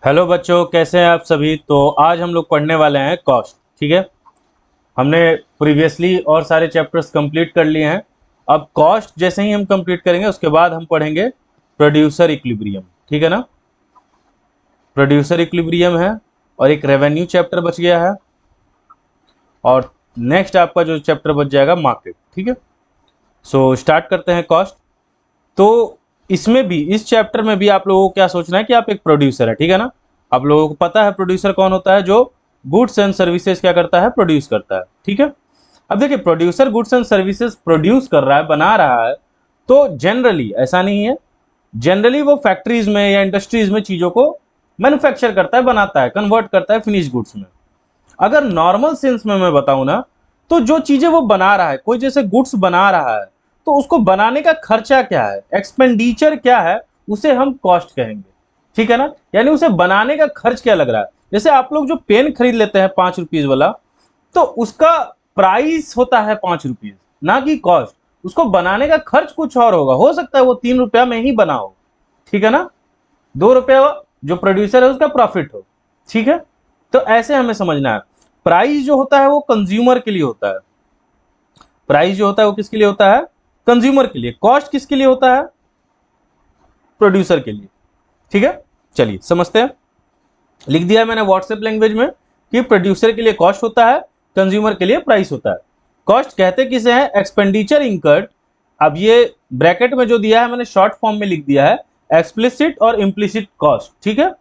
Hello बच्चों, कैसे हैं आप सभी। तो आज हम लोग पढ़ने वाले हैं कॉस्ट। ठीक है, हमने प्रीवियसली और सारे चैप्टर्स कंप्लीट कर लिए हैं। अब कॉस्ट जैसे ही हम कंप्लीट करेंगे उसके बाद हम पढ़ेंगे प्रोड्यूसर इक्विलिब्रियम। ठीक है ना, प्रोड्यूसर इक्विलिब्रियम है और एक रेवेन्यू चैप्टर बच गया है और नेक्स्ट आपका जो चैप्टर बच जाएगा मार्केट। ठीक है, सो स्टार्ट करते हैं कॉस्ट। तो इसमें भी, इस चैप्टर में भी आप लोगों को क्या सोचना है कि आप एक प्रोड्यूसर है। ठीक है ना, आप लोगों को पता है प्रोड्यूसर कौन होता है, जो गुड्स एंड सर्विसेज क्या करता है, प्रोड्यूस करता है। ठीक है, अब देखिए producer goods and services produce कर रहा है, बना रहा है, तो जनरली ऐसा नहीं है। जनरली वो फैक्ट्रीज में या इंडस्ट्रीज में चीजों को मैन्युफैक्चर करता है, बनाता है, कन्वर्ट करता है फिनिश गुड्स में। अगर नॉर्मल सेंस में मैं बताऊं ना, तो जो चीजें वो बना रहा है, कोई जैसे गुड्स बना रहा है, तो उसको बनाने का खर्चा क्या है, एक्सपेंडिचर क्या है, उसे हम कॉस्ट कहेंगे। ठीक है ना, यानी उसे बनाने का खर्च क्या लग रहा है। जैसे आप लोग जो पेन खरीद लेते हैं 5 रुपीज वाला, तो उसका प्राइस होता है 5 रुपीज, ना कि कॉस्ट। उसको बनाने का खर्च कुछ और होगा, हो सकता है वो 3 रुपया में ही बना हो। ठीक है ना, 2 रुपया जो प्रोड्यूसर है उसका प्रॉफिट हो। ठीक है, तो ऐसे हमें समझना है। प्राइस जो होता है वो कंज्यूमर के लिए होता है। प्राइस जो होता है वो किसके लिए होता है, कंज्यूमर के लिए। कॉस्ट किसके लिए होता है, प्रोड्यूसर के लिए। ठीक है, चलिए समझते हैं। लिख दिया मैंने व्हाट्सएप लैंग्वेज में कि प्रोड्यूसर के लिए कॉस्ट होता है, कंज्यूमर के लिए प्राइस होता है। कॉस्ट कहते किसे हैं, एक्सपेंडिचर इनकर्ड। अब ये ब्रैकेट में जो दिया है मैंने शॉर्ट फॉर्म में लिख दिया है, एक्सप्लिसिट और इम्प्लिसिट कॉस्ट। ठीक है,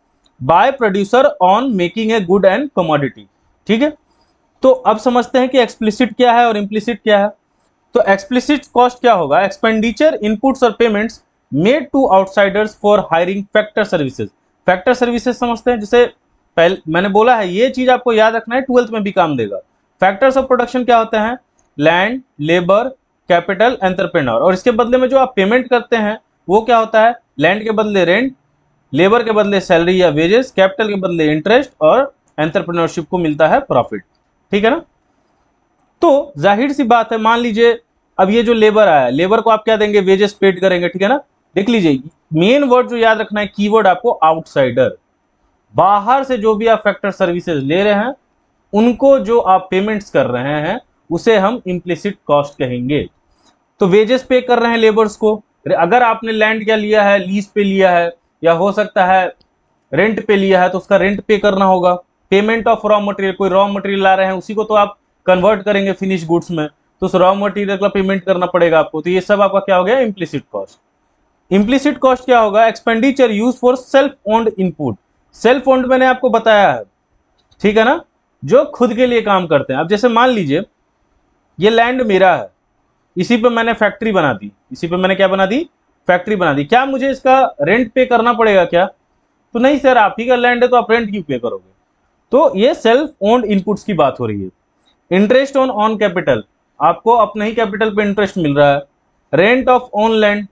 by producer on making a good and commodity. ठीक है, तो अब समझते हैं कि एक्सप्लिसिट क्या है और इम्प्लिसिट क्या है। तो एक्सप्लिसिट कॉस्ट क्या होगा, एक्सपेंडिचर इनपुट्स और payments made to outsiders for hiring factor services. Factor services समझते हैं, जैसे पहले मैंने बोला है, ये चीज आपको याद रखना है, 12th में भी काम देगा। फैक्टर्स ऑफ प्रोडक्शन क्या होते हैं, लैंड, लेबर, कैपिटल, एंटरप्रेन्योर। और इसके बदले में जो आप पेमेंट करते हैं वो क्या होता है, लैंड के बदले रेंट, लेबर के बदले सैलरी या वेजेस, कैपिटल के बदले इंटरेस्ट और एंटरप्रेन्योरशिप को मिलता है प्रॉफिट। ठीक है ना, तो जाहिर सी बात है, मान लीजिए अब ये जो लेबर आया, लेबर को आप क्या देंगे, वेजेस पेड करेंगे। ठीक है ना, देख लीजिए मेन वर्ड जो याद रखना है, कीवर्ड आपको आउटसाइडर। बाहर से जो भी आप फैक्टर सर्विसेज ले रहे हैं, उनको जो आप पेमेंट्स कर रहे हैं उसे हम इम्प्लिसिट कॉस्ट कहेंगे। तो वेजेस पे कर रहे हैं लेबर्स को। अगर आपने लैंड क्या लिया है, लीज पे लिया है, या हो सकता है रेंट पे लिया है, तो उसका रेंट पे करना होगा। पेमेंट ऑफ रॉ मटेरियल, कोई रॉ मटेरियल ला रहे हैं, उसी को तो आप कन्वर्ट करेंगे फिनिश गुड्स में, तो उस रॉ मटेरियल का पेमेंट करना पड़ेगा आपको। तो ये सब आपका क्या हो गया, इम्प्लिसिट कॉस्ट। इम्प्लिसिट कॉस्ट क्या होगा, expenditure use for self owned input. Self owned मैंने आपको बताया है, ठीक है ना, जो खुद के लिए काम करते हैं। अब जैसे मान लीजिए ये लैंड मेरा है, इसी पे मैंने फैक्ट्री बना दी, इसी पे मैंने क्या बना दी, फैक्ट्री बना दी। क्या मुझे इसका रेंट पे करना पड़ेगा क्या, तो नहीं सर, आप ही का लैंड है तो आप रेंट क्यों पे करोगे। तो ये सेल्फ ओन्ड इनपुट्स की बात हो रही है। इंटरेस्ट ऑन ऑन कैपिटल, आपको अपने ही कैपिटल पे इंटरेस्ट मिल रहा है। रेंट ऑफ ऑन लैंड,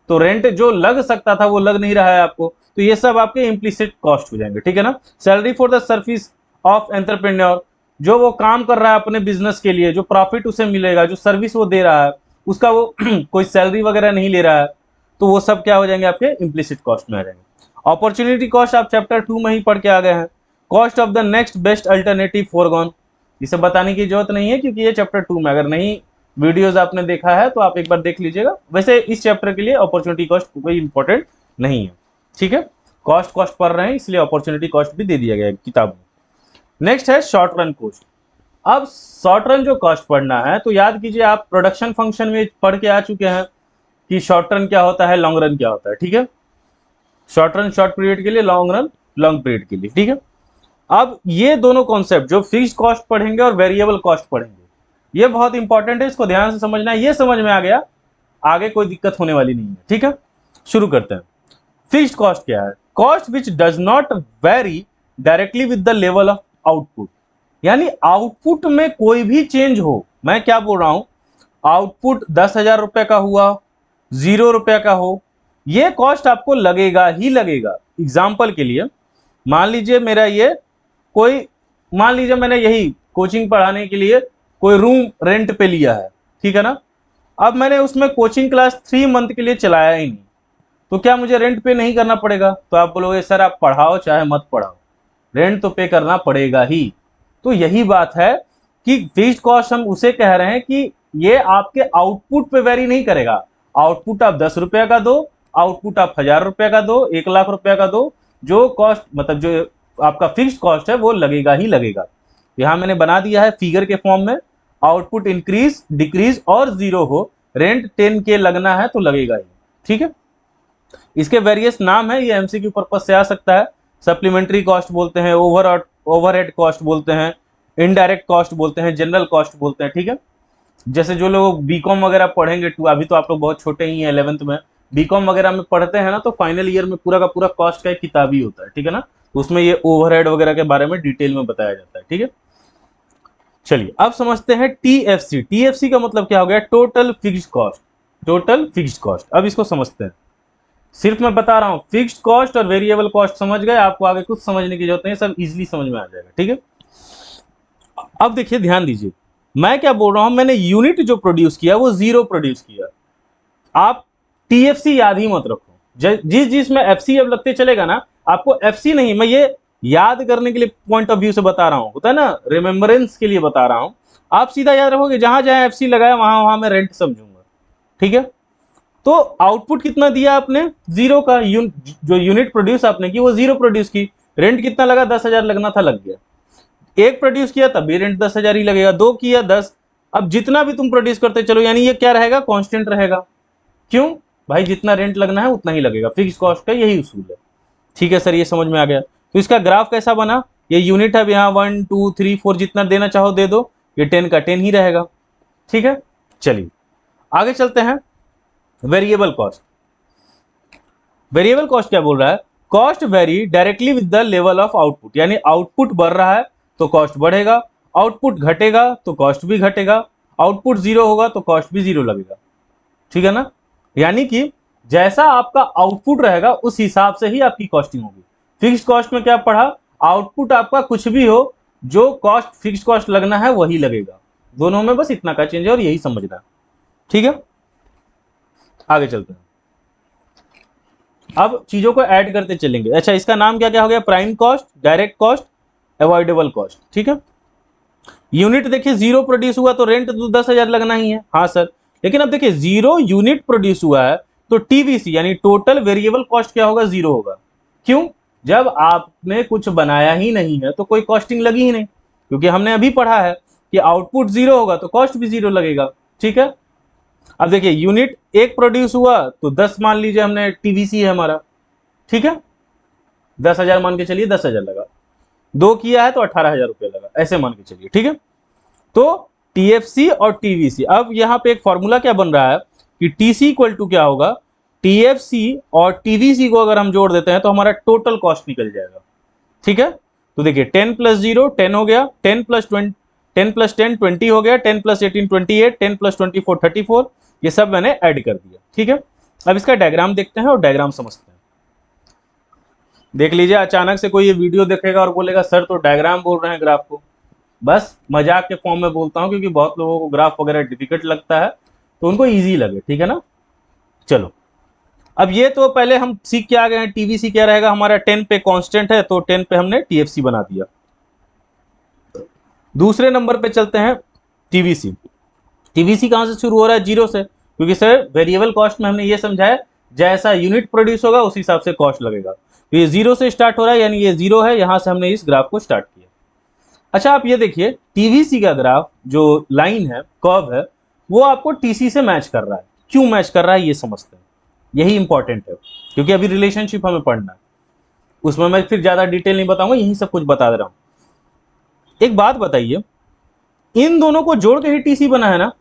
तो रेंट जो लग सकता था वो लग नहीं रहा है आपको, तो ये सब आपके इम्प्लिसिट कॉस्ट हो जाएंगे। ठीक है ना, salary for the service of entrepreneur, जो वो काम कर रहा है अपने बिजनेस के लिए, जो प्रॉफिट उसे मिलेगा, जो सर्विस वो दे रहा है, उसका वो कोई सैलरी वगैरह नहीं ले रहा है, तो वो सब क्या हो जाएंगे, आपके इम्प्लिसिट कॉस्ट में आ जाएंगे। अपॉर्चुनिटी कॉस्ट आप चैप्टर 2 में ही पढ़ के आ गए हैं। Cost of the next best alternative forgone, इसे बताने की जरूरत नहीं है क्योंकि ये चैप्टर 2 में, अगर नहीं वीडियोस आपने देखा है तो आप एक बार देख लीजिएगा। वैसे इस चैप्टर के लिए अपॉर्चुनिटी कॉस्ट कोई इंपॉर्टेंट नहीं है। ठीक है, कॉस्ट कॉस्ट पढ़ रहे हैं इसलिए अपॉर्चुनिटी कॉस्ट भी दे दिया गया है किताब में। नेक्स्ट है शॉर्ट रन कॉस्ट। अब शॉर्ट रन जो कॉस्ट पढ़ना है, तो याद कीजिए आप प्रोडक्शन फंक्शन में पढ़ के आ चुके हैं कि शॉर्ट रन क्या होता है, लॉन्ग रन क्या होता है। ठीक है, शॉर्ट रन शॉर्ट पीरियड के लिए, लॉन्ग रन लॉन्ग पीरियड के लिए। ठीक है, अब ये दोनों कॉन्सेप्ट जो फिक्स्ड कॉस्ट पढ़ेंगे और वेरिएबल कॉस्ट पढ़ेंगे, ये बहुत इंपॉर्टेंट है, इसको ध्यान से समझना है। ये समझ में आ गया, आगे कोई दिक्कत होने वाली नहीं है। ठीक है, शुरू करते हैं। फिक्स्ड कॉस्ट क्या है, cost which does not very directly with the level of output, यानी आउटपुट में कोई भी चेंज हो। मैं क्या बोल रहा हूं, आउटपुट 10,000 रुपए का हुआ, 0 रुपया का हो, ये कॉस्ट आपको लगेगा ही लगेगा। एग्जाम्पल के लिए मान लीजिए मेरा ये कोई, मान लीजिए मैंने यही कोचिंग पढ़ाने के लिए कोई रूम रेंट पे लिया है। ठीक है ना, अब मैंने उसमें कोचिंग क्लास 3 मंथ के लिए चलाया ही नहीं, तो क्या मुझे रेंट पे नहीं करना पड़ेगा? तो आप बोलोगे सर आप पढ़ाओ चाहे मत पढ़ाओ, रेंट तो पे करना पड़ेगा ही। तो यही बात है कि फिक्स्ड कॉस्ट हम उसे कह रहे हैं कि ये आपके आउटपुट पे वेरी नहीं करेगा। आउटपुट आप 10 रुपए का दो, आउटपुट आप 1000 रुपए का दो, 1 लाख रुपए का दो, जो कॉस्ट मतलब जो आपका फिक्स्ड कॉस्ट है वो लगेगा ही लगेगा। यहां मैंने बना दिया है फिगर के फॉर्म में, आउटपुट इंक्रीज डिक्रीज और जीरो हो, रेंट 10K लगना है तो लगेगा ही। ठीक है, इसके वेरियस नाम है, ये एमसीक्यू पर्पज से आ सकता है। सप्लीमेंट्री कॉस्ट बोलते हैं, ओवरहेड कॉस्ट बोलते हैं, इनडायरेक्ट कॉस्ट बोलते हैं, जनरल कॉस्ट बोलते हैं। ठीक है, जैसे जो लोग बीकॉम वगैरह पढ़ेंगे, अभी तो आप लोग बहुत छोटे ही हैं 11th में, बीकॉम वगैरह में पढ़ते हैं ना, तो फाइनल ईयर में पूरा का पूरा कॉस्ट का एक किताब ही होता है। ठीक है ना, उसमें ये ओवरहेड वगैरह के बारे में डिटेल में बताया जाता है। ठीक है, चलिए अब समझते हैं टीएफसी। टीएफसी का मतलब क्या हो गया? Total fixed cost. Total fixed cost, अब इसको समझते हैं। सिर्फ मैं बता रहा हूं, फिक्स्ड कॉस्ट और वेरिएबल कॉस्ट समझ गए, आपको आगे कुछ समझने की जरूरत नहीं, सब इजीली समझ में आ जाएगा। ठीक है, अब देखिए ध्यान दीजिए, मैं क्या बोल रहा हूं, मैंने यूनिट जो प्रोड्यूस किया वो जीरो प्रोड्यूस किया। आप टीएफसी याद ही मत रखो, जिस जिस में एफसी अब लगते चलेगा ना, आपको एफसी नहीं, मैं ये याद करने के लिए पॉइंट ऑफ व्यू से बता रहा हूं, होता है ना, रिमेम्बरेंस के लिए बता रहा हूं। आप सीधा याद रखोगे, जहां जहां एफसी लगाया वहां वहां मैं रेंट समझूंगा। ठीक है, तो आउटपुट कितना दिया आपने? जीरो का। जो यूनिट प्रोड्यूस आपने की वो जीरो प्रोड्यूस की, रेंट कितना लगा? 10,000 लगना था, लग गया। एक प्रोड्यूस किया तब भी रेंट 10,000 ही लगेगा, दो किया 10। अब जितना भी तुम प्रोड्यूस करते चलो, यानी ये क्या रहेगा? कांस्टेंट रहेगा। क्यों भाई? जितना रेंट लगना है उतना ही लगेगा, फिक्स कॉस्ट का यही उसूल है। ठीक है सर, ये समझ में आ गया। तो इसका ग्राफ कैसा बना? ये यूनिट है, यहाँ 1 2 3 4 जितना देना चाहो दे दो, ये 10 का 10 ही रहेगा। ठीक है, चलिए आगे चलते हैं। Variable cost. वेरिएबल कॉस्ट क्या बोल रहा है? Cost very directly with the level of output, यानी आउटपुट बढ़ रहा है तो कॉस्ट बढ़ेगा, आउटपुट घटेगा तो कॉस्ट भी घटेगा, आउटपुट जीरो होगा तो कॉस्ट भी जीरो लगेगा। ठीक है ना, यानी कि जैसा आपका आउटपुट रहेगा उस हिसाब से ही आपकी कॉस्टिंग होगी। फिक्स्ड कॉस्ट में क्या पढ़ा? आउटपुट आपका कुछ भी हो, जो कॉस्ट फिक्स्ड कॉस्ट लगना है वही लगेगा। दोनों में बस इतना का चेंज है और यही समझना। ठीक है, आगे चलते हैं। अब चीजों को ऐड करते चलेंगे। अच्छा, इसका नाम क्या क्या हो गया? Prime cost, direct cost, avoidable cost. ठीक है, यूनिट देखिए जीरो प्रोड्यूस हुआ तो रेंट तो 10,000 लगना ही है। हाँ सर, लेकिन अब देखिए जीरो यूनिट प्रोड्यूस हुआ है तो टीवीसी यानी टोटल वेरिएबल कॉस्ट क्या होगा? जीरो होगा। क्यों? जब आपने कुछ बनाया ही नहीं है तो कोई कॉस्टिंग लगी ही नहीं, क्योंकि हमने अभी पढ़ा है कि आउटपुट जीरो होगा तो कॉस्ट भी जीरो लगेगा। ठीक है, अब देखिए यूनिट एक प्रोड्यूस हुआ तो 10 मान लीजिए हमने, टीवीसी है हमारा। ठीक है, 10,000 मान के चलिए, 10,000 लगा, दो किया है तो 18,000 रुपये लगा, ऐसे मान के चलिए। ठीक है, तो टीएफसी और टीवीसी, अब यहां पे एक फॉर्मूला क्या बन रहा है कि टीसी इक्वल टू क्या होगा? टीएफसी और टीवीसी को अगर हम जोड़ देते हैं तो हमारा टोटल कॉस्ट निकल जाएगा। ठीक है, तो देखिए 10 प्लस 0 10 हो गया, 10 प्लस 20 10 प्लस 10 20 हो गया, 10 प्लस 18 28, 10 प्लस 24 34, ये सब मैंने ऐड कर दिया। ठीक है, अब इसका डायग्राम देखते हैं और डायग्राम समझते हैं। देख लीजिए, अचानक से कोई ये वीडियो देखेगा और बोलेगा सर तो डायग्राम बोल रहे हैं ग्राफ को। बस मजाक के फॉर्म में बोलता हूं, क्योंकि बहुत लोगों को ग्राफ वगैरह डिफिकल्ट लगता है तो उनको इजी लगे। ठीक है ना, चलो अब ये तो पहले हम सीख के आ गए हैं। टीवीसी क्या रहेगा हमारा? 10 पे कांस्टेंट है तो 10 पे हमने टीएफसी बना दिया। दूसरे नंबर पे चलते हैं टीवीसी। टीवीसी कहां से शुरू हो रहा है? जीरो से, क्योंकि सर वेरिएबल कॉस्ट में हमने ये समझाया जैसा यूनिट प्रोड्यूस होगा उस हिसाब से कॉस्ट लगेगा। तो ये जीरो से स्टार्ट हो रहा है, यानी ये जीरो है, यहां से हमने इस ग्राफ को स्टार्ट किया। अच्छा, आप ये देखिए टीवीसी का ग्राफ जो लाइन है, कर्व है, वो आपको टीसी से मैच कर रहा है। क्यों मैच कर रहा है ये समझते हैं, यही इंपॉर्टेंट है, क्योंकि अभी रिलेशनशिप हमें पढ़ना है, उसमें मैं फिर ज्यादा डिटेल नहीं बताऊंगा, यही सब कुछ बता दे रहा हूं। एक बात बताइए, इन दोनों को जोड़ के ही टीसी बना है ना।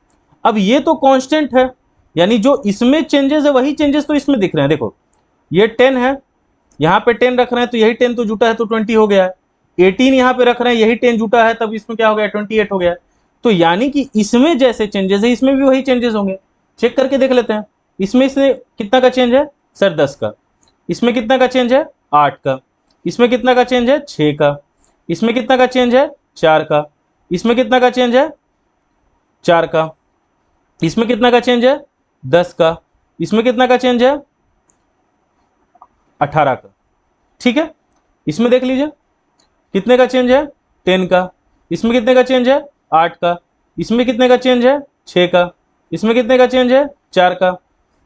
अब ये तो कांस्टेंट है, यानी जो इसमें चेंजेस है वही चेंजेस तो इसमें दिख रहे हैं। देखो ये 10 है, यहाँ पे 10 रख रहे हैं तो यही 10 तो जुटा है तो 20 हो गया है। 18 यहाँ पे रख रहे हैं, यही 10 जुटा है, तब इसमें क्या हो गया? 28 हो गया। तो यानी कि इसमें जैसे चेंजेस है इसमें भी वही चेंजेस होंगे। चेक करके देख लेते हैं, इसमें कितना का चेंज है सर? 10 का। इसमें कितना का चेंज है? 8 का। इसमें कितना का चेंज है? 6 का। इसमें कितना का चेंज है? 4 का। इसमें कितना का चेंज है? 4 का। इसमें कितना का चेंज है? 10 का। इसमें कितना का चेंज है? 18 का, ठीक है। इसमें देख लीजिए कितने का चेंज है, 10 का। इसमें कितने का चेंज है, 8 का। इसमें कितने का चेंज है, 6 का। इसमें कितने का चेंज है, 4 का।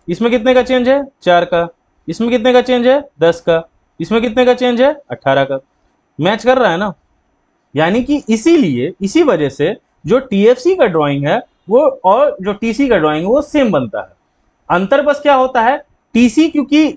इसमें कितने का चेंज है, 4 का। इसमें कितने का चेंज है, 10 का। इसमें कितने का चेंज है, 18 का। मैच कर रहा है ना। यानी कि इसीलिए इसी वजह से जो टीएफसी का ड्राइंग है वो और जो टीसी का ड्राइंग है वो सेम बनता है। अंतर बस क्या होता है, टीसी क्योंकि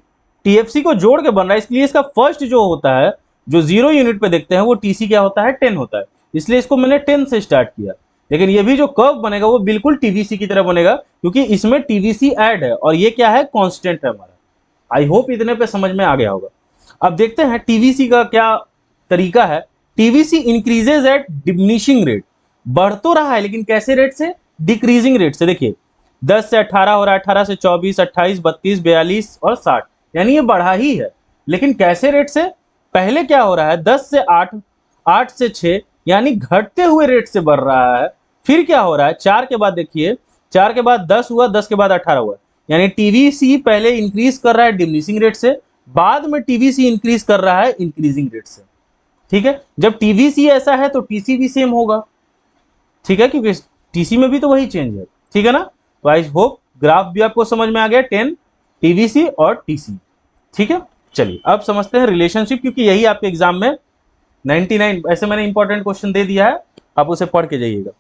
टीएफसी को जोड़ के बन रहा है इसलिए इसका फर्स्ट जो होता है, जो 0 यूनिट पे देखते हैं वो टीसी क्या होता है, 10 होता है। इसलिए इसको मैंने 10 से स्टार्ट किया। लेकिन ये भी जो कर्व बनेगा वो बिल्कुल टीवीसी की तरह बनेगा क्योंकि इसमें टीवीसी ऐड है और ये क्या है, कांस्टेंट है हमारा। आई होप इतने पे समझ में आ गया होगा। अब देखते हैं टीवीसी का क्या तरीका है। TVC increases at diminishing rate, बढ़ तो रहा है लेकिन कैसे रेट से, डिक्रीजिंग रेट से। देखिए 10 से 18 हो रहा है, 18 से 24, 28, 32, 42 और 60, यानी ये बढ़ा ही है। लेकिन कैसे रेट से, पहले क्या हो रहा है, 10 से 8, 8 से 6, यानी घटते हुए रेट से बढ़ रहा है। फिर क्या हो रहा है, 4 के बाद देखिए, 4 के बाद 10 हुआ, 10 के बाद 18 हुआ, यानी टीवीसी पहले इंक्रीज कर रहा है डिमिनिशिंग रेट से, बाद में टीवीसी इंक्रीज कर रहा है इंक्रीजिंग रेट से। ठीक है, जब टीवीसी ऐसा है तो टीसी भी सेम होगा, ठीक है, क्योंकि टीसी में भी तो वही चेंज है, ठीक है ना। तो आई होप ग्राफ भी आपको समझ में आ गया, 10 टीवीसी और टीसी, ठीक है। चलिए अब समझते हैं रिलेशनशिप, क्योंकि यही आपके एग्जाम में 99 ऐसे मैंने इंपॉर्टेंट क्वेश्चन दे दिया है, आप उसे पढ़ के जाइएगा।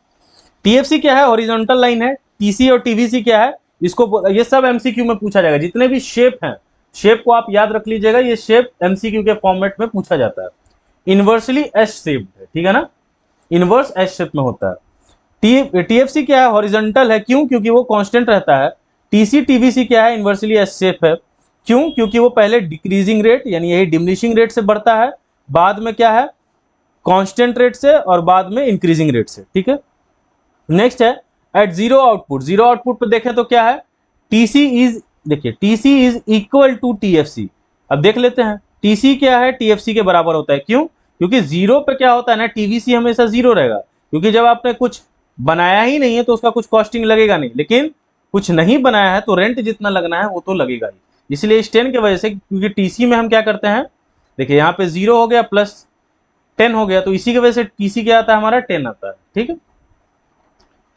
टीएफसी क्या है, हॉरिजॉन्टल लाइन है। टीसी और टीवीसी क्या है, इसको ये सब एमसीक्यू में पूछा जाएगा। जितने भी शेप हैं, शेप को आप याद रख लीजिएगा, ये शेप एमसीक्यू के फॉर्मेट में पूछा जाता है। इनवर्सली एस शेप्ड है, ठीक है ना, इनवर्स एस शेप में होता है। टीएफसी क्या है, हॉरिजॉन्टल है, क्यों, क्योंकि वो कांस्टेंट रहता है। टीसी टीवीसी क्या है, इनवर्सली एस शेप है, क्यों, क्योंकि वो पहले डिक्रीजिंग रेट यानी यही डिमिनिशिंग रेट से बढ़ता है, बाद में क्या है, कांस्टेंट रेट से, और बाद में इंक्रीजिंग रेट से, ठीक है। नेक्स्ट है at zero output. Zero output पे देखें तो क्या है, टीसी इज, देखिए TC is equal to TFC. अब देख लेते हैं टीसी क्या है, टीएफसी के बराबर होता है, क्यों, क्योंकि जीरो पे क्या होता है ना, टीवीसी हमेशा जीरो रहेगा, क्योंकि जब आपने कुछ बनाया ही नहीं है तो उसका कुछ कॉस्टिंग लगेगा नहीं, लेकिन कुछ नहीं बनाया है तो रेंट जितना लगना है वो तो लगेगा ही। इसलिए इस 10 की वजह से, क्योंकि टीसी में हम क्या करते हैं, देखिए यहाँ पे 0 हो गया प्लस 10 हो गया, तो इसी की वजह से टीसी क्या आता है हमारा, 10 आता है, ठीक है।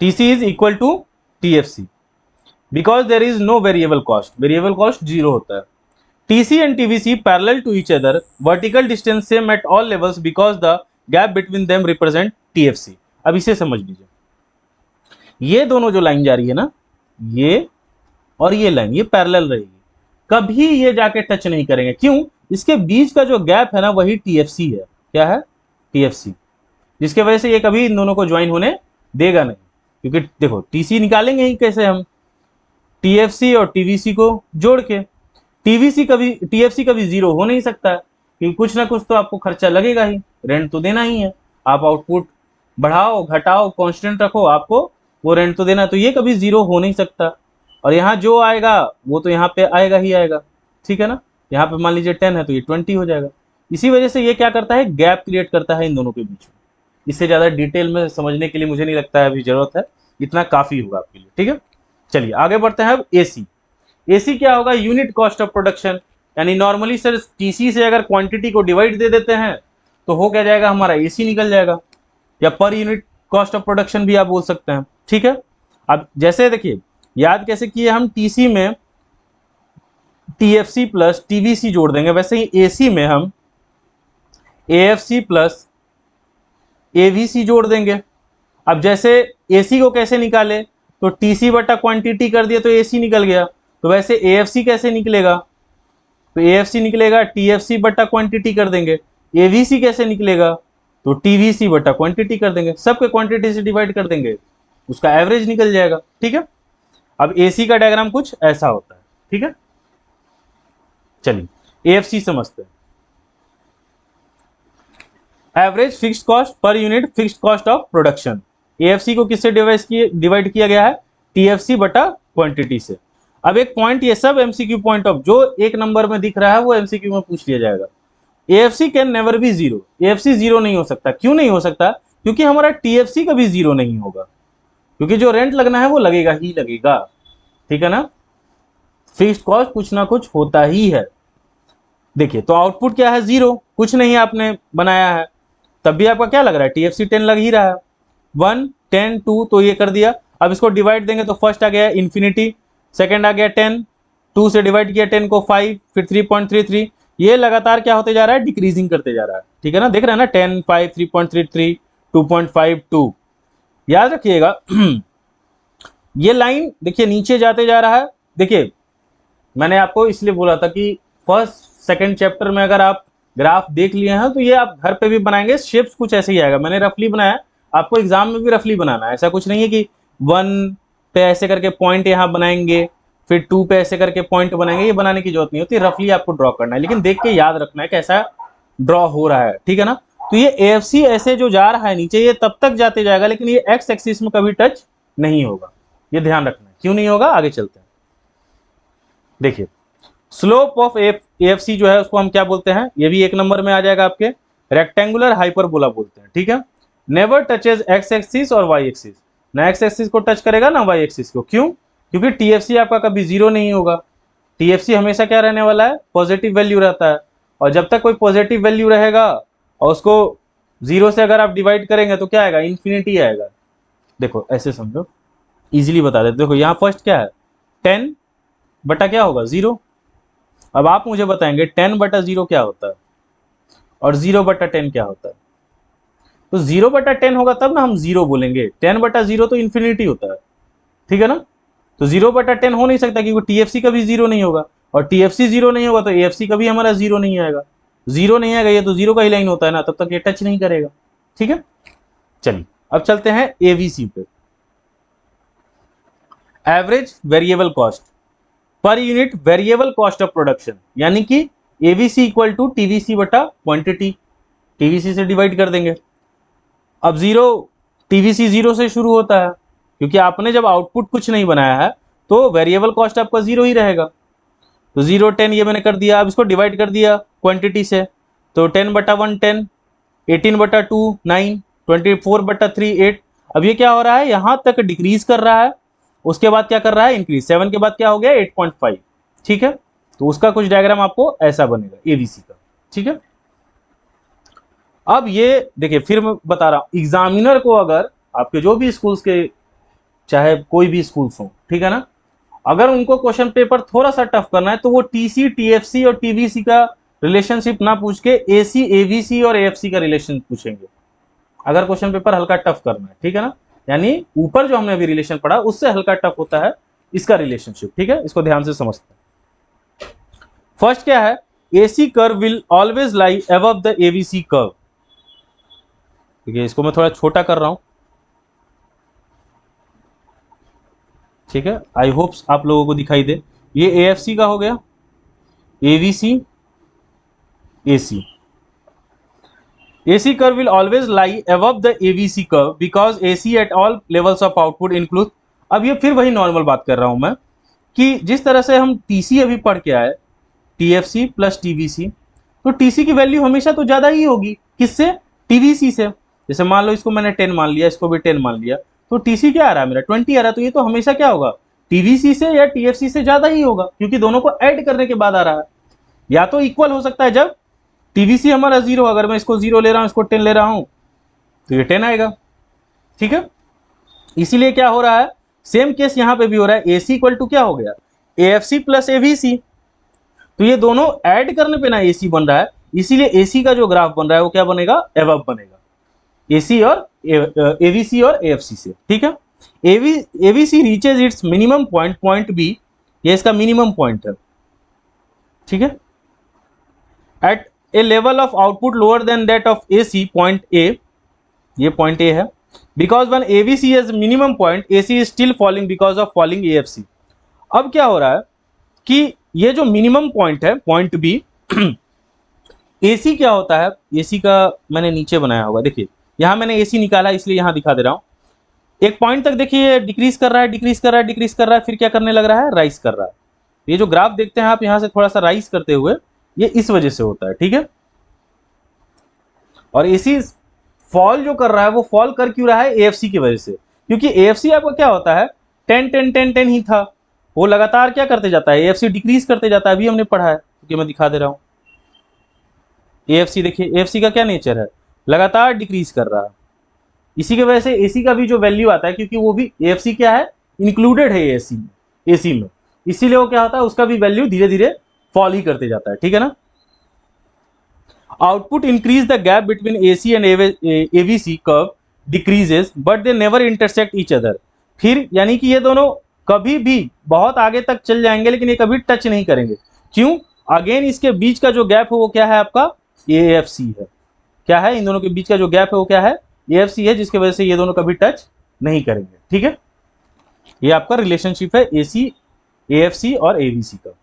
TC is equal to TFC because there is no variable cost, variable cost 0 होता है। TC and TVC parallel to each other, vertical distance same at all levels because the gap between them represent TFC. अब इसे समझ लीजिए, ये दोनों जो line जा रही है ना, ये और ये लाइन, ये पैरेलल रहेगी, कभी ये जाके टच नहीं करेंगे, क्यों, इसके बीच का जो गैप है ना वही टीएफसी है, क्या है, टीएफसी, जिसके वजह से ये कभी इन दोनों को ज्वाइन होने देगा नहीं। क्योंकि देखो टीसी निकालेंगे ही कैसे हम, टीएफसी और टीवीसी को जोड़ के। टीवीसी कभी, टीएफसी कभी 0 हो नहीं सकता, क्योंकि कुछ ना कुछ तो आपको खर्चा लगेगा ही, रेंट तो देना ही है। आप आउटपुट बढ़ाओ घटाओ कांस्टेंट रखो, आपको वो रेंट तो देना, तो ये कभी 0 हो नहीं सकता। और यहाँ जो आएगा वो तो यहाँ पे आएगा ही आएगा, ठीक है ना। यहाँ पे मान लीजिए 10 है तो ये 20 हो जाएगा। इसी वजह से ये क्या करता है, गैप क्रिएट करता है इन दोनों के बीच में। इससे ज़्यादा डिटेल में समझने के लिए मुझे नहीं लगता है अभी ज़रूरत है, इतना काफ़ी होगा आपके लिए, ठीक है। चलिए आगे बढ़ते हैं अब एसी। एसी क्या होगा, यूनिट कॉस्ट ऑफ प्रोडक्शन, यानी नॉर्मली सर टीसी से अगर क्वांटिटी को डिवाइड दे देते हैं तो हो क्या जाएगा हमारा, एसी निकल जाएगा, या per unit cost of production भी आप बोल सकते हैं, ठीक है। अब जैसे देखिए याद कैसे किए हम, टीसी में टीएफसी प्लस टीवीसी जोड़ देंगे, वैसे ही एसी में हम एएफसी प्लस एवीसी जोड़ देंगे। अब जैसे एसी को कैसे निकाले, तो टीसी बटा क्वांटिटी कर दिया तो एसी निकल गया, तो वैसे एएफसी कैसे निकलेगा, तो एएफसी निकलेगा टीएफसी बटा क्वांटिटी कर देंगे। एवीसी कैसे निकलेगा, तो टीवीसी बटा क्वांटिटी कर देंगे, सबके क्वांटिटी से डिवाइड कर देंगे, उसका एवरेज निकल जाएगा, ठीक है। अब एसी का डायग्राम कुछ ऐसा होता है, ठीक है। चलिए एएफसी समझते हैं। Average fixed cost per unit fixed cost of production. AFC को किससे डिवाइड किया गया है, टीएफसी बटा क्वांटिटी से। अब एक पॉइंट, ये सब एमसीक्यू पॉइंट ऑफ जो एक नंबर में दिख रहा है वो एमसीक्यू में पूछ लिया जाएगा। AFC can never be 0, AFC 0 नहीं हो सकता, क्यों नहीं हो सकता, क्योंकि हमारा टीएफसी कभी 0 नहीं होगा, क्योंकि जो रेंट लगना है वो लगेगा ही लगेगा, ठीक है ना। फिक्स्ड कॉस्ट कुछ ना कुछ होता ही है। देखिए तो आउटपुट क्या है, 0, कुछ नहीं आपने बनाया है, तब भी आपका क्या लग रहा है, TFC 10 लग ही रहा है। 1 10 2 तो ये कर दिया। अब इसको डिवाइड देंगे तो फर्स्ट आ गया इन्फिनिटी, सेकंड आ गया 10, 2 से डिवाइड किया 10 को 5, फिर 3.33, ये लगातार क्या होते जा रहा है, डिक्रीजिंग करते जा रहा है, ठीक है ना, देख रहे हैं ना, 10 5 3.33 2.52। याद रखिएगा ये लाइन देखिए नीचे जाते जा रहा है। देखिए मैंने आपको इसलिए बोला था कि फर्स्ट सेकंड चैप्टर में अगर आप ग्राफ देख लिए हैं तो ये आप घर पे भी बनाएंगे, शेप्स कुछ ऐसे ही आएगा, मैंने रफली बनाया, आपको एग्जाम में भी रफली बनाना है, ऐसा कुछ नहीं है कि 1 पे ऐसे करके पॉइंट यहाँ बनाएंगे, फिर 2 पे ऐसे करके पॉइंट बनाएंगे, ये बनाने की जरूरत नहीं होती, रफली आपको ड्रॉ करना है, लेकिन देख के याद रखना है कैसा ड्रॉ हो रहा है, ठीक है ना। तो ये AFC ऐसे जो जा रहा है नीचे, ये तब तक जाते जाएगा, लेकिन ये एक्स एक्सिस में कभी टच नहीं होगा, ये ध्यान रखना है। क्यों नहीं होगा, आगे चलते हैं। देखिए स्लोप ऑफ AFC जो है उसको हम क्या बोलते हैं, ये भी 1 नंबर में आ जाएगा आपके, रेक्टेंगुलर हाइपरबोला बोलते हैं, ठीक है। नेवर टचेज एक्स एक्सिस और वाई एक्सिस, ना एक्स एक्सिस को टच करेगा ना वाई एक्सिस को। क्यों, क्योंकि TFC आपका कभी 0 नहीं होगा, TFC हमेशा क्या रहने वाला है, पॉजिटिव वैल्यू रहता है, और जब तक कोई पॉजिटिव वैल्यू रहेगा और उसको 0 से अगर आप डिवाइड करेंगे तो क्या आएगा, इन्फिनिटी आएगा। देखो ऐसे समझो, इजीली बता देते, देखो यहाँ फर्स्ट क्या है, 10 बटा क्या होगा, 0। अब आप मुझे बताएंगे 10 बटा 0 क्या होता है और 0 बटा 10 क्या होता है। तो 0 बटा 10 होगा तब ना हम 0 बोलेंगे, 10 बटा 0 तो इन्फिनिटी होता है, ठीक है ना। तो 0 बटा 10 हो नहीं सकता क्योंकि TFC कभी 0 नहीं होगा, और TFC 0 नहीं होगा तो AFC कभी हमारा 0 नहीं आएगा, 0 नहीं आएगा, ये तो 0 का ही लाइन होता है ना, तब तक ये टच नहीं करेगा, ठीक है। चलिए अब चलते हैं AVC पे, average variable cost per unit variable cost of production, यानी कि AVC इक्वल टू TVC बटा क्वांटिटी, TVC से डिवाइड कर देंगे। अब TVC 0 से शुरू होता है, क्योंकि आपने जब आउटपुट कुछ नहीं बनाया है तो वेरिएबल कॉस्ट आपका 0 ही रहेगा। तो 0 10 ये मैंने कर दिया, अब इसको डिवाइड कर दिया क्वांटिटी से, तो 10 बटा 1 10, 18 बटा 2 9, 24 बटा 3 8। अब ये क्या हो रहा है, यहां तक डिक्रीज कर रहा है, उसके बाद क्या कर रहा है, इंक्रीज, 7 के बाद क्या हो गया 8.5, ठीक है। तो उसका कुछ डायग्राम आपको ऐसा बनेगा AVC का, ठीक है। अब ये देखिए फिर मैं बता रहा हूं, एग्जामिनर को अगर आपके जो भी स्कूल्स के, चाहे कोई भी स्कूल्स हो, ठीक है ना, अगर उनको क्वेश्चन पेपर थोड़ा सा टफ करना है तो वो TC TFC और TVC का रिलेशनशिप ना पूछ के AC AVC और AFC का रिलेशन पूछेंगे, अगर क्वेश्चन पेपर हल्का टफ करना है, ठीक है ना। यानी ऊपर जो हमने अभी रिलेशन पढ़ा उससे हल्का टफ होता है इसका रिलेशनशिप, ठीक है, इसको ध्यान से समझते हैं। फर्स्ट क्या है, AC curve will always lie above the AVC curve, ठीक है, इसको मैं थोड़ा छोटा कर रहा हूं, ठीक है, आई होप्स आप लोगों को दिखाई दे। ये AFC का हो गया, AVC AC। AC curve will always lie above the AVC curve because AC at all levels of output include। अब ये फिर वही नॉर्मल बात कर रहा हूं मैं कि जिस तरह से हम TC अभी पढ़ के आए, TFC प्लस TVC, तो TC की वैल्यू हमेशा तो ज्यादा ही होगी, किससे, TVC से। जैसे मान लो इसको मैंने 10 मान लिया, इसको भी 10 मान लिया, तो TC क्या आ रहा है मेरा 20 आ रहा है, तो ये तो हमेशा क्या होगा, TVC से या TFC से ज्यादा ही होगा, क्योंकि दोनों को ऐड करने के बाद आ रहा है। या तो इक्वल हो सकता है जब TVC हमारा 0, अगर मैं इसको 0 ले रहा हूं, इसको 10 ले रहा हूं, तो ये 10 आएगा, ठीक है। इसीलिए क्या हो रहा है, सेम केस यहां पे भी हो रहा है, AC इक्वल टू क्या हो गया, AFC प्लस AVC, तो ये दोनों ऐड करने पे ना AC बन रहा है, इसीलिए AC का जो ग्राफ बन रहा है वो क्या बनेगा, एबव बनेगा, AC और AVC और AFC से, ठीक है। AVC reaches its minimum point, point B, ये इसका मिनिमम पॉइंट है, ठीक है, at a level of output lower than that of AC, point A, ये पॉइंट A है, because one AVC has minimum point, AC is still falling because of falling AFC। अब क्या हो रहा है कि ये जो मिनिमम पॉइंट है, पॉइंट B, AC क्या होता है, AC का मैंने नीचे बनाया होगा, देखिए यहां मैंने AC निकाला इसलिए यहां दिखा दे रहा हूं। एक पॉइंट तक देखिए डिक्रीज कर रहा है, डिक्रीज कर रहा है, डिक्रीज कर रहा है, फिर क्या करने लग रहा है, राइज कर रहा है। ये जो ग्राफ देखते हैं आप यहां से थोड़ा सा राइज करते हुए, ये इस वजह से होता है, ठीक है। और AC फॉल जो कर रहा है वो फॉल कर क्यों रहा है, AFC की वजह से, क्योंकि AFC आपका क्या होता है 10 10 10 10 ही था, वो लगातार क्या करते जाता है, AFC डिक्रीज करते जाता है, अभी हमने पढ़ा है, क्योंकि मैं दिखा दे रहा हूं, AFC देखिए, AFC का क्या नेचर है, लगातार डिक्रीज कर रहा है। इसी की वजह से AC का भी जो वैल्यू आता है, क्योंकि वो भी AFC क्या है, इंक्लूडेड है AC में, इसीलिए वो क्या होता है, उसका भी वैल्यू धीरे धीरे फॉल ही करते जाता है, ठीक है ना। Output increase the gap between AC and AVC curve decreases but they never intersect each other. फिर यानी कि ये दोनों कभी भी बहुत आगे तक चल जाएंगे, लेकिन ये कभी टच नहीं करेंगे। क्यों? अगेन इसके बीच का जो गैप है वो क्या है, आपका AFC है। क्या है, इन दोनों के बीच का जो गैप है वो क्या है, AFC है, जिसकी वजह से ये दोनों कभी टच नहीं करेंगे, ठीक है। ये आपका रिलेशनशिप है AC, AFC और AVC का।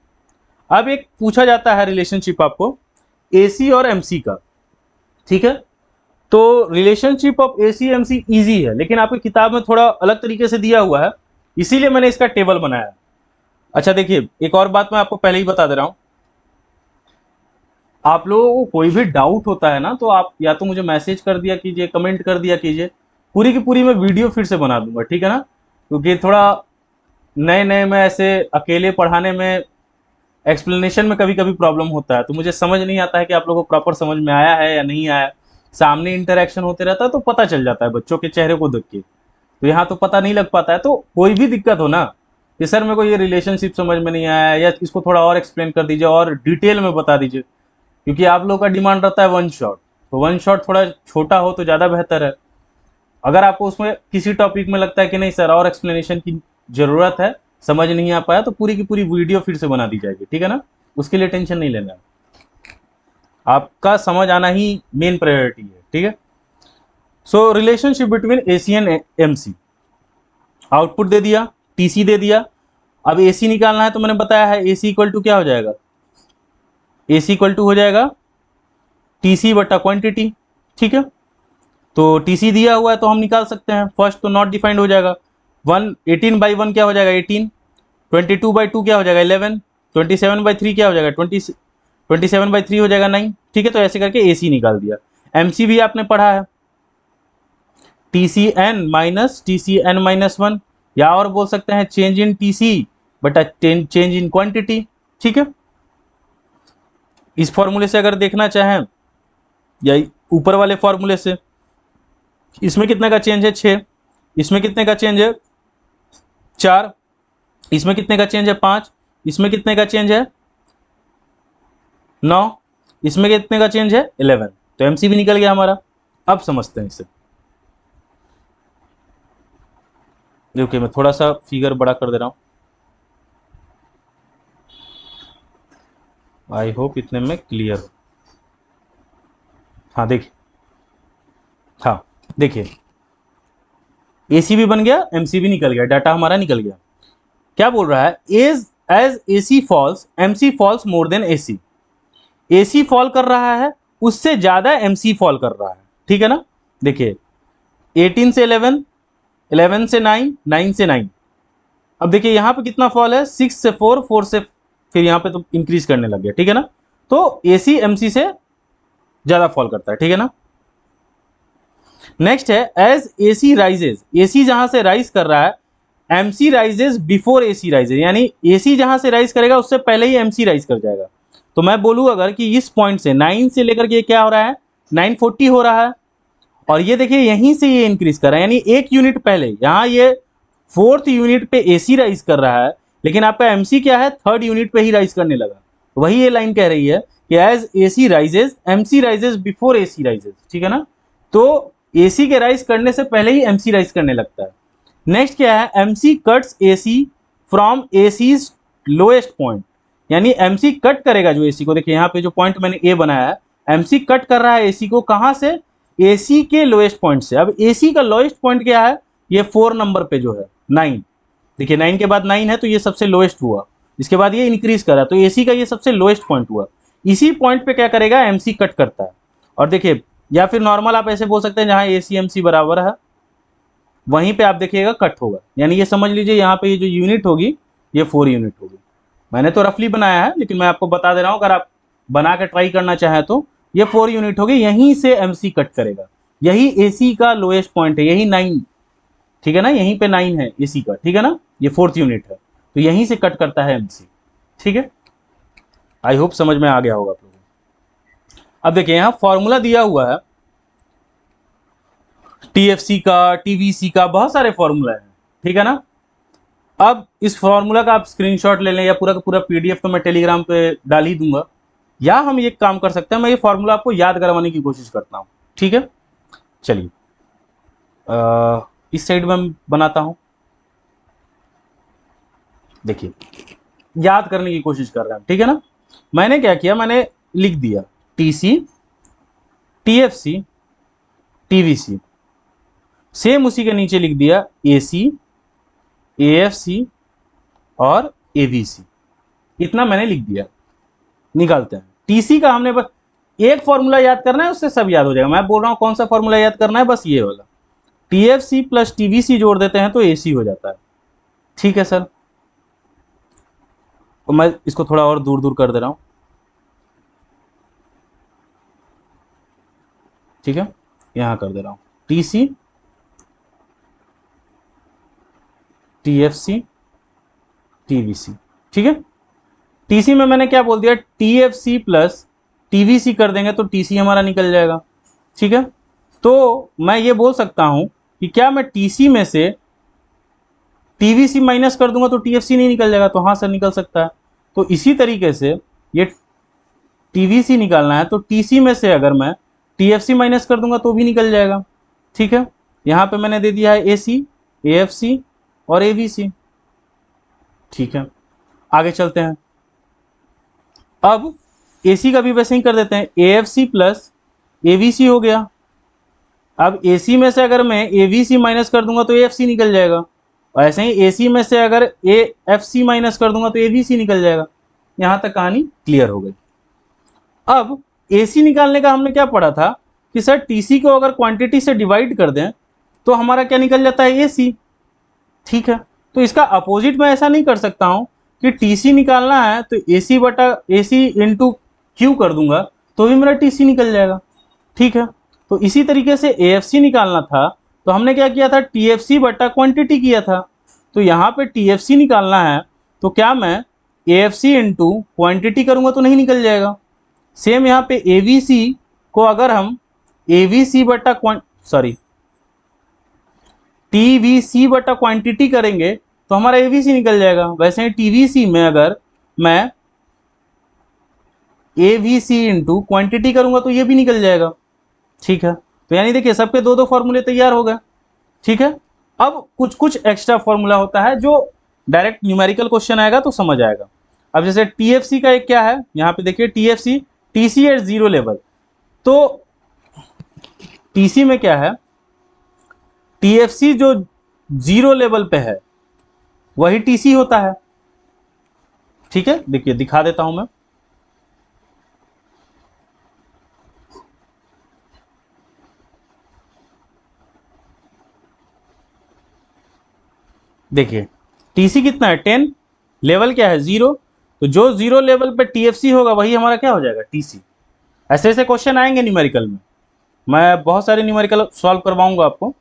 अब एक पूछा जाता है रिलेशनशिप आपको AC और MC का, ठीक है। तो relationship of AC MC easy है, लेकिन आपकी किताब में थोड़ा अलग तरीके से दिया हुआ है, इसीलिए मैंने इसका टेबल बनाया। अच्छा देखिए, एक और बात मैं आपको पहले ही बता दे रहा हूं, आप लोगों को कोई भी डाउट होता है ना, तो आप या तो मुझे मैसेज कर दिया कीजिए, कमेंट कर दिया कीजिए, पूरी की पूरी मैं वीडियो फिर से बना दूंगा, ठीक है ना। क्योंकि थोड़ा नए नए में ऐसे अकेले पढ़ाने में एक्सप्लेनेशन में कभी कभी प्रॉब्लम होता है, तो मुझे समझ नहीं आता है कि आप लोगों को प्रॉपर समझ में आया है या नहीं आया। सामने इंटरेक्शन होते रहता है तो पता चल जाता है बच्चों के चेहरे को देख के, तो यहाँ तो पता नहीं लग पाता है। तो कोई भी दिक्कत हो ना कि सर मेरे को ये रिलेशनशिप समझ में नहीं आया, या इसको थोड़ा और एक्सप्लेन कर दीजिए और डिटेल में बता दीजिए, क्योंकि आप लोग का डिमांड रहता है वन शॉट, तो वन शॉट थोड़ा छोटा हो तो ज़्यादा बेहतर है। अगर आपको उसमें किसी टॉपिक में लगता है कि नहीं सर और एक्सप्लेनेशन की ज़रूरत है, समझ नहीं आ पाया, तो पूरी की पूरी वीडियो फिर से बना दी जाएगी, ठीक है ना। उसके लिए टेंशन नहीं लेना है, आपका समझ आना ही मेन प्रायोरिटी है, ठीक है। So relationship between AC and MC, output दे दिया, TC दे दिया। अब AC निकालना है, तो मैंने बताया है AC इक्वल टू क्या हो जाएगा, AC इक्वल टू हो जाएगा TC बटा क्वांटिटी, ठीक है। तो TC दिया हुआ है तो हम निकाल सकते हैं, फर्स्ट तो नॉट डिफाइंड हो जाएगा, 18/1 क्या हो जाएगा 18, 22/2 क्या हो जाएगा 11, 27/3 क्या हो जाएगा 27/3 हो जाएगा 9, ठीक है। तो ऐसे करके AC निकाल दिया। MC भी आपने पढ़ा है, TCN माइनस TCN-1, या और बोल सकते हैं चेंज इन TC बटा चेंज इन क्वांटिटी, ठीक है। इस फॉर्मूले से अगर देखना चाहें या ऊपर वाले फॉर्मूले से, इसमें कितने का चेंज है 6, इसमें कितने का चेंज है 4, इसमें कितने का चेंज है 5, इसमें कितने का चेंज है 9, इसमें कितने का चेंज है 11। तो MC भी निकल गया हमारा। अब समझते हैं इसे, देखिए मैं थोड़ा सा फिगर बड़ा कर दे रहा हूं, आई होप इतने में क्लियर हो। हाँ देखिए, हाँ देखिए AC भी बन गया, MC भी निकल गया, डाटा हमारा निकल गया। क्या बोल रहा है, as AC falls MC falls more than AC, AC fall कर रहा है उससे ज्यादा MC फॉल कर रहा है, ठीक है ना। देखिए 18 से 11, 11 से 9, 9 से 9। अब देखिए यहाँ पे कितना फॉल है, 6 से 4, 4 से फिर यहाँ पे तो इंक्रीज करने लग गया, ठीक है ना। तो AC MC से ज्यादा फॉल करता है, ठीक है ना। नेक्स्ट है एज AC राइजेज, AC जहां से राइज कर रहा है MC rises before AC rises, यानी AC जहां से राइज करेगा उससे पहले ही MC राइज कर जाएगा। तो मैं बोलूँ अगर कि इस पॉइंट से 9 से लेकर के क्या हो रहा है 940 हो रहा है, और ये देखिए यहीं से ये इंक्रीज कर रहा है, यानी एक यूनिट पहले यहाँ ये 4th यूनिट पे AC राइज कर रहा है, लेकिन आपका MC क्या है 3rd यूनिट पे ही राइज करने लगा। वही ये लाइन कह रही है कि as AC rises MC rises before AC rises, ठीक है ना। तो AC के राइज करने से पहले ही MC राइज करने लगता है। नेक्स्ट क्या है, MC cuts AC from AC's lowest point, यानी MC कट करेगा जो AC को, देखिए यहाँ पे जो पॉइंट मैंने A बनाया है MC कट कर रहा है AC को, कहाँ से, AC के लोएस्ट पॉइंट से। अब AC का लोएस्ट पॉइंट क्या है, ये 4 नंबर पे जो है 9, देखिए 9 के बाद 9 है तो ये सबसे लोएस्ट हुआ, इसके बाद ये इंक्रीज करा तो AC का ये सबसे लोएस्ट पॉइंट हुआ। इसी पॉइंट पे क्या करेगा MC कट करता है, और देखिए या फिर नॉर्मल आप ऐसे बोल सकते हैं जहां AC MC बराबर है वहीं पे आप देखिएगा कट होगा, यानी ये समझ लीजिए यहाँ पे ये जो यूनिट होगी ये 4 यूनिट होगी। मैंने तो रफली बनाया है, लेकिन मैं आपको बता दे रहा हूँ, अगर आप बना के ट्राई करना चाहें तो ये 4 यूनिट होगी, यहीं से MC कट करेगा, यही AC का लोएस्ट पॉइंट है, यही 9, ठीक है ना, यहीं पे 9 है AC का, ठीक है ना, ये 4th यूनिट है, तो यहीं से कट करता है MC, ठीक है। आई होप समझ में आ गया होगा आप लोगों को। अब देखिए यहाँ फॉर्मूला दिया हुआ है टीएफसी का, टीवीसी का, बहुत सारे फॉर्मूला है, ठीक है ना। अब इस फॉर्मूला का आप स्क्रीनशॉट ले लें या पूरा का पूरा पीडीएफ तो मैं टेलीग्राम पे डाल ही दूंगा, या हम ये काम कर सकते हैं, मैं ये फॉर्मूला आपको याद करवाने की कोशिश करता हूँ, ठीक है। चलिए इस साइड में बनाता हूं, देखिए याद करने की कोशिश कर रहे हैं, ठीक है ना। मैंने क्या किया, मैंने लिख दिया टीसी, टीएफसी, टीवीसी, सेम उसी के नीचे लिख दिया एसी, एएफसी और एवीसी, इतना मैंने लिख दिया। निकालते हैं टीसी का, हमने बस एक फॉर्मूला याद करना है, उससे सब याद हो जाएगा। मैं बोल रहा हूं कौन सा फॉर्मूला याद करना है, बस ये वाला, टीएफसी प्लस टीवीसी जोड़ देते हैं तो एसी हो जाता है, ठीक है सर। तो मैं इसको थोड़ा और दूर दूर कर दे रहा हूं, ठीक है, यहां कर दे रहा हूं टीसी, टीएफसी, टीवीसी, ठीक है। टीसी में मैंने क्या बोल दिया, टीएफसी प्लस टीवीसी कर देंगे तो टीसी हमारा निकल जाएगा, ठीक है। तो मैं ये बोल सकता हूं कि क्या मैं टीसी में से टीवीसी माइनस कर दूंगा तो टीएफसी नहीं निकल जाएगा, तो हाँ सर निकल सकता है। तो इसी तरीके से ये टीवीसी निकालना है तो टीसी में से अगर मैं टीएफसी माइनस कर दूंगा तो भी निकल जाएगा, ठीक है। यहां पे मैंने दे दिया है एसी, एएफसी और एवीसी, ठीक है। आगे चलते हैं, अब एसी का भी वैसे ही कर देते हैं, एएफसी प्लस एवीसी हो गया। अब एसी में से अगर मैं एवीसी माइनस कर दूंगा तो एएफसी निकल जाएगा, और ऐसे ही एसी में से अगर एएफसी माइनस कर दूंगा तो एवीसी निकल जाएगा। यहां तक कहानी क्लियर हो गई। अब एसी निकालने का हमने क्या पढ़ा था कि सर टीसी को अगर क्वांटिटी से डिवाइड कर दें तो हमारा क्या निकल जाता है, एसी, ठीक है। तो इसका अपोजिट मैं ऐसा नहीं कर सकता हूं कि टीसी निकालना है तो एसी बटा एसी इंटू क्यू कर दूंगा तो भी मेरा टीसी निकल जाएगा, ठीक है। तो इसी तरीके से एएफसी निकालना था तो हमने क्या किया था, टीएफसी बटा क्वांटिटी किया था। तो यहाँ पे टीएफसी निकालना है तो क्या मैं एएफसी इंटू क्वांटिटी करूंगा तो नहीं निकल जाएगा। सेम यहाँ पे एवीसी को अगर हम एवीसी बटा टीवीसी बटा क्वांटिटी करेंगे तो हमारा एवीसी निकल जाएगा। वैसे ही टीवीसी में अगर मैं एवीसी इंटू क्वांटिटी करूंगा तो ये भी निकल जाएगा, ठीक है। तो यानी देखिए सबके दो दो फॉर्मूले तैयार हो गए, ठीक है। अब कुछ कुछ एक्स्ट्रा फॉर्मूला होता है जो डायरेक्ट न्यूमेरिकल क्वेश्चन आएगा तो समझ आएगा। अब जैसे टीएफसी का एक क्या है, यहाँ पे देखिए TFC, TC at zero level. तो टीसी में क्या है, टीएफसी जो जीरो लेवल पे है वही टीसी होता है, ठीक है। देखिए दिखा देता हूं मैं, देखिए टीसी कितना है 10, लेवल क्या है 0, तो जो 0 लेवल पे टीएफसी होगा वही हमारा क्या हो जाएगा, टीसी। ऐसे ऐसे क्वेश्चन आएंगे न्यूमेरिकल में, मैं बहुत सारे न्यूमेरिकल सॉल्व करवाऊंगा आपको,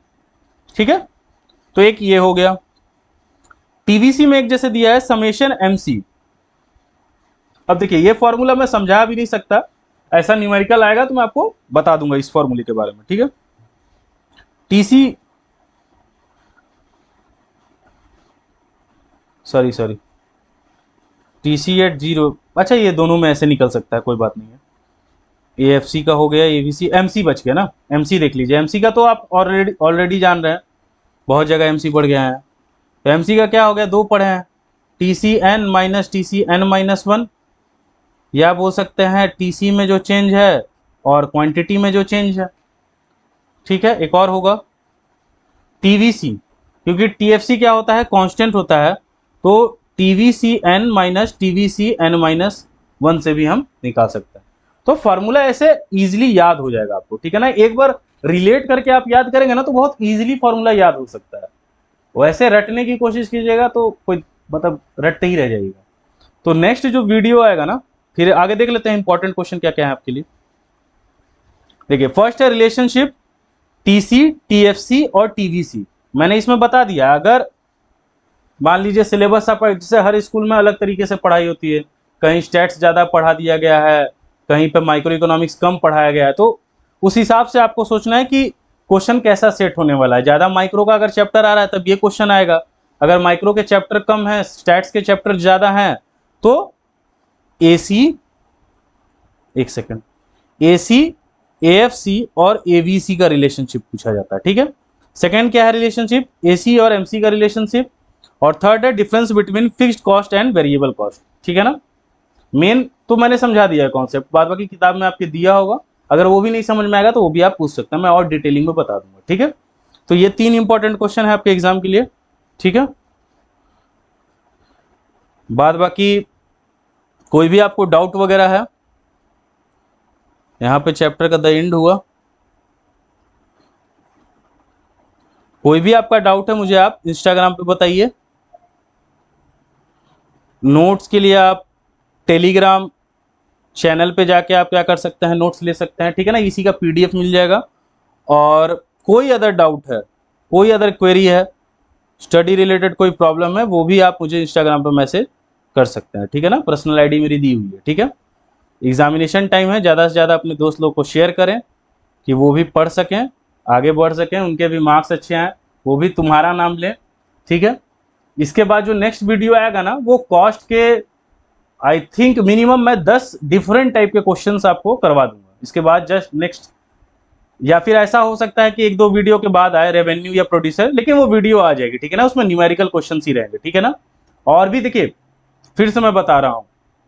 ठीक है। तो एक ये हो गया। टीवीसी में एक जैसे दिया है समेशन एमसी। अब देखिए ये फॉर्मूला मैं समझा भी नहीं सकता, ऐसा न्यूमेरिकल आएगा तो मैं आपको बता दूंगा इस फॉर्मूले के बारे में, ठीक है। TC sorry TC at zero, अच्छा ये दोनों में ऐसे निकल सकता है, कोई बात नहीं है। एएफसी का हो गया, एवीसी, एमसी बच गया ना, एमसी देख लीजिए। एमसी का तो आप ऑलरेडी जान रहे हैं, बहुत जगह एमसी पढ़ गया है। तो एमसी का क्या हो गया, दो पढ़े हैं, TC N minus TC N minus one, या बोल सकते हैं टीसी में जो चेंज है और क्वांटिटी में जो चेंज है, ठीक है। एक और होगा टीवीसी, क्योंकि टीएफसी क्या होता है, कांस्टेंट होता है, तो TVC N minus TVC N minus one से भी हम निकाल सकते हैं। तो फार्मूला ऐसे इजीली याद हो जाएगा आपको, ठीक है ना। एक बार रिलेट करके आप याद करेंगे ना तो बहुत इजीली फार्मूला याद हो सकता है। वैसे रटने की कोशिश कीजिएगा तो कोई मतलब रटते ही रह जाइएगा। तो नेक्स्ट जो वीडियो आएगा ना, फिर आगे देख लेते हैं इंपॉर्टेंट क्वेश्चन क्या क्या है आपके लिए। देखिए फर्स्ट है रिलेशनशिप टीसी, टीएफसी और टीवीसी। मैंने इसमें बता दिया, अगर मान लीजिए सिलेबस आप जैसे हर स्कूल में अलग तरीके से पढ़ाई होती है, कहीं स्टैट्स ज़्यादा पढ़ा दिया गया है, कहीं पे माइक्रो इकोनॉमिक्स कम पढ़ाया गया है, तो उस हिसाब से आपको सोचना है कि क्वेश्चन कैसा सेट होने वाला है। ज़्यादा माइक्रो का अगर चैप्टर आ रहा है तब ये क्वेश्चन आएगा, अगर माइक्रो के चैप्टर कम है, स्टैट्स के चैप्टर ज़्यादा हैं, तो एसी, एक सेकंड, एसी, एएफसी और एवीसी का रिलेशनशिप पूछा जाता है। ठीक है, सेकंड क्या है रिलेशनशिप, एसी और एमसी का रिलेशनशिप, और थर्ड है difference between fixed cost and variable cost. ठीक है ना, मेन तो मैंने समझा दिया है कॉन्सेप्ट, बाद बाकी किताब में आपके दिया होगा, अगर वो भी नहीं समझ में आएगा तो वो भी आप पूछ सकते हैं, मैं और डिटेलिंग में बता दूंगा। ठीक है, तो ये 3 इंपॉर्टेंट क्वेश्चन है आपके एग्जाम के लिए। ठीक है, बाद बाकी कोई भी आपको डाउट वगैरह है, यहाँ पे चैप्टर का द एंड हुआ, कोई भी आपका डाउट है मुझे आप इंस्टाग्राम पे बताइए। नोट्स के लिए आप टेलीग्राम चैनल पे जाके आप क्या कर सकते हैं, नोट्स ले सकते हैं। ठीक है ना, इसी का पीडीएफ मिल जाएगा। और कोई अदर डाउट है, कोई अदर क्वेरी है, स्टडी रिलेटेड कोई प्रॉब्लम है, वो भी आप मुझे इंस्टाग्राम पे मैसेज कर सकते हैं। ठीक है ना, पर्सनल आईडी मेरी दी हुई है। ठीक है, एग्जामिनेशन टाइम है, ज़्यादा से ज़्यादा अपने दोस्त लोग को शेयर करें कि वो भी पढ़ सकें, आगे बढ़ सकें, उनके भी मार्क्स अच्छे आए, वो भी तुम्हारा नाम लें। ठीक है, इसके बाद जो नेक्स्ट वीडियो आएगा ना, वो कॉस्ट के आई थिंक मिनिमम मैं 10 डिफरेंट टाइप के क्वेश्चंस आपको करवा दूंगा। इसके बाद जस्ट नेक्स्ट, या फिर ऐसा हो सकता है कि 1-2 वीडियो के बाद आए रेवेन्यू या प्रोड्यूसर, लेकिन वो वीडियो आ जाएगी। ठीक है ना, उसमें न्यूमेरिकल क्वेश्चंस ही रहेंगे। ठीक है ना, और भी देखिए, फिर से मैं बता रहा हूँ,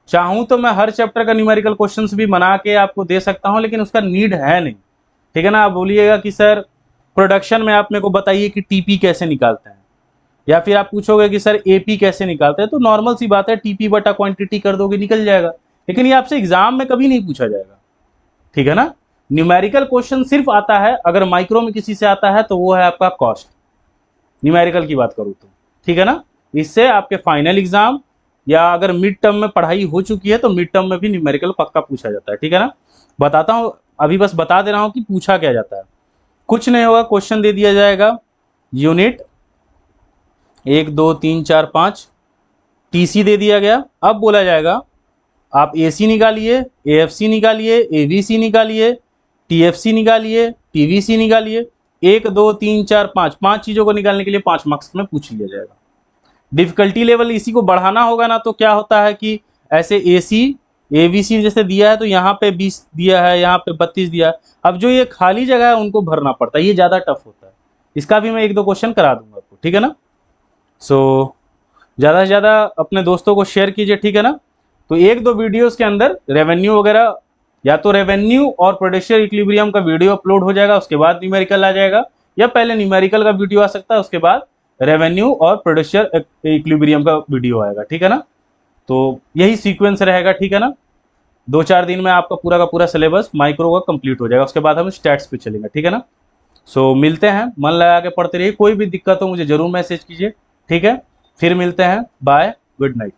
चाहूँ तो मैं हर चैप्टर का न्यूमेरिकल क्वेश्चंस भी बना के आपको दे सकता हूँ, लेकिन उसका नीड है नहीं। ठीक है ना, आप बोलिएगा कि सर प्रोडक्शन में आप मेरे को बताइए कि टीपी कैसे निकालते हैं, या फिर आप पूछोगे कि सर एपी कैसे निकालते हैं, तो नॉर्मल सी बात है, टीपी बटा क्वांटिटी कर दोगे निकल जाएगा, लेकिन ये आपसे एग्जाम में कभी नहीं पूछा जाएगा। ठीक है ना, न्यूमेरिकल क्वेश्चन सिर्फ आता है अगर माइक्रो में किसी से आता है, तो वो है आपका कॉस्ट, न्यूमेरिकल की बात करूँ तो। ठीक है ना, इससे आपके फाइनल एग्जाम या अगर मिड टर्म में पढ़ाई हो चुकी है तो मिड टर्म में भी न्यूमेरिकल पक्का पूछा जाता है। ठीक है ना, बताता हूँ, अभी बस बता दे रहा हूँ कि पूछा क्या जाता है। कुछ नहीं होगा, क्वेश्चन दे दिया जाएगा, यूनिट 1 2 3 4 5, टीसी दे दिया गया, अब बोला जाएगा आप एसी निकालिए, एएफसी निकालिए, एवीसी निकालिए, टीएफसी निकालिए, टीवीसी निकालिए, 1 2 3 4 5, 5 चीजों को निकालने के लिए 5 मार्क्स में पूछ लिया जाएगा। डिफिकल्टी लेवल इसी को बढ़ाना होगा ना, तो क्या होता है कि ऐसे एसी एवीसी जैसे दिया है तो यहाँ पे 20 दिया है, यहाँ पे 32 दिया है, अब जो ये खाली जगह है उनको भरना पड़ता है, ये ज्यादा टफ होता है। इसका भी मैं 1-2 क्वेश्चन करा दूंगा आपको। ठीक है ना, सो ज़्यादा से ज़्यादा अपने दोस्तों को शेयर कीजिए। ठीक है ना, तो 1-2 वीडियोस के अंदर रेवेन्यू वगैरह, या तो रेवेन्यू और प्रोड्यूसर इक्विलिब्रियम का वीडियो अपलोड हो जाएगा, उसके बाद न्यूमेरिकल आ जाएगा, या पहले न्यूमेरिकल का वीडियो आ सकता है, उसके बाद रेवेन्यू और प्रोड्यूसर इक्विलिब्रियम का वीडियो आएगा। ठीक है ना, तो यही सीक्वेंस रहेगा। ठीक है ना, 2-4 दिन में आपका पूरा का पूरा सिलेबस माइक्रो का कंप्लीट हो जाएगा, उसके बाद हम स्टैट्स पे चलेंगे। ठीक है ना, सो मिलते हैं, मन लगा के पढ़ते रहिए, कोई भी दिक्कत हो मुझे जरूर मैसेज कीजिए। ठीक है, फिर मिलते हैं, बाय, गुड नाइट।